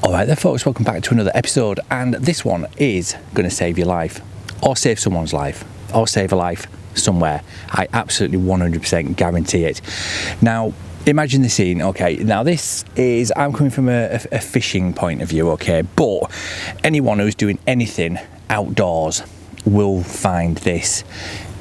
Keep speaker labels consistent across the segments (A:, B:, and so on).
A: Alright then folks, welcome back to another episode, and this one is going to save your life, or save someone's life, or save a life somewhere. I absolutely 100% guarantee it. Now imagine the scene. Okay, now this is, I'm coming from a fishing point of view, okay, but anyone who's doing anything outdoors will find this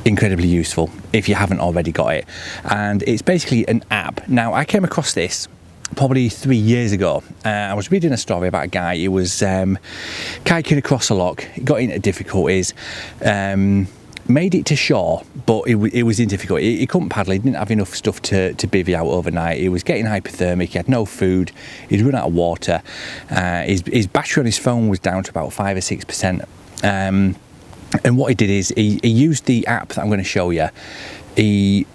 A: incredibly useful if you haven't already got it. And it's basically an app. Now I came across this probably 3 years ago. I was reading a story about a guy who was kayaking across a loch, got into difficulties, made it to shore, but it was in difficulty. He couldn't paddle, he didn't have enough stuff to bivvy out overnight. He was getting hypothermic, he had no food, he'd run out of water. His battery on his phone was down to about 5 or 6%. And what he did is he used the app that I'm going to show you. He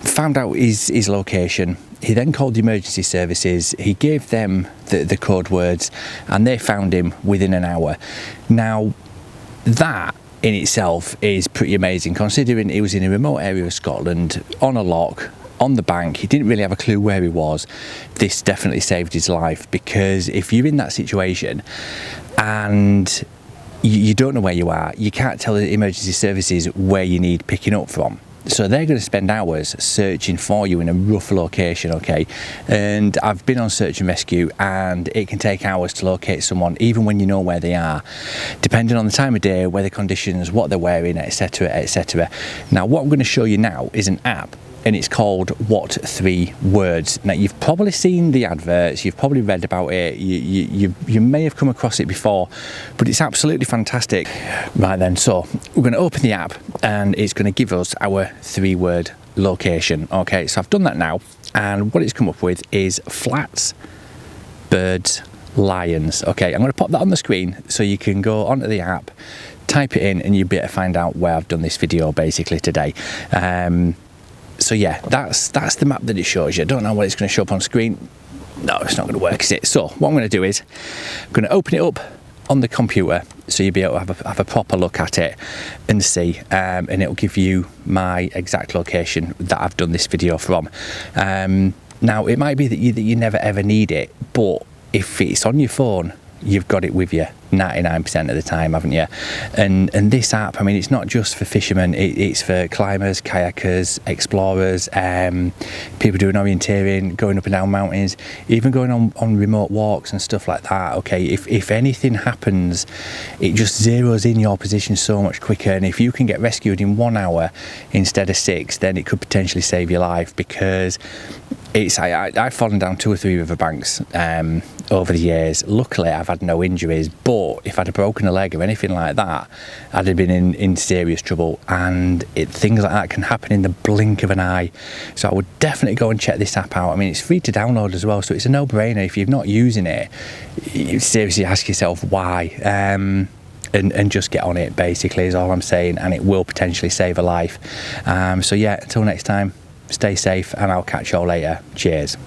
A: found out his location. He then called the emergency services. He gave them the code words, and they found him within an hour. Now that in itself is pretty amazing, considering he was in a remote area of Scotland on a loch on the bank. He didn't really have a clue where he was. This definitely saved his life, because if you're in that situation and you don't know where you are, you can't tell the emergency services where you need picking up from. So they're going to spend hours searching for you in a rough location, okay? And I've been on search and rescue, and it can take hours to locate someone, even when you know where they are, depending on the time of day, weather conditions, what they're wearing, etc, etc. Now what I'm going to show you now is an app, and it's called What 3 Words. Now you've probably seen the adverts, you've probably read about it, you may have come across it before, but it's absolutely fantastic. Right then, so we're going to open the app and it's going to give us our 3-word location. Okay, so I've done that now, and what it's come up with is flats, birds, lions. Okay, I'm going to pop that on the screen so you can go onto the app, type it in, and you'll be able to find out where I've done this video basically today. So yeah, that's the map that it shows you. I don't know what it's going to show up on screen. No, it's not going to work, is it? So what I'm going to do is I'm going to open it up on the computer so you'll be able to have a proper look at it and see, and it'll give you my exact location that I've done this video from. Now it might be that you never ever need it, but if it's on your phone, you've got it with you 99% of the time, haven't you? And this app, I mean, it's not just for fishermen, it's for climbers, kayakers, explorers, people doing orienteering, going up and down mountains, even going on remote walks and stuff like that. Okay, if anything happens, it just zeroes in your position so much quicker, and if you can get rescued in 1 hour instead of 6, then it could potentially save your life, because I've fallen down 2 or 3 riverbanks over the years. Luckily I've had no injuries, but if I'd have broken a leg or anything like that, I'd have been in serious trouble, and things like that can happen in the blink of an eye. So I would definitely go and check this app out. I mean, it's free to download as well, so it's a no-brainer. If you're not using it, you seriously ask yourself why, and just get on it basically is all I'm saying, and it will potentially save a life. So yeah, until next time, stay safe, and I'll catch you all later. Cheers.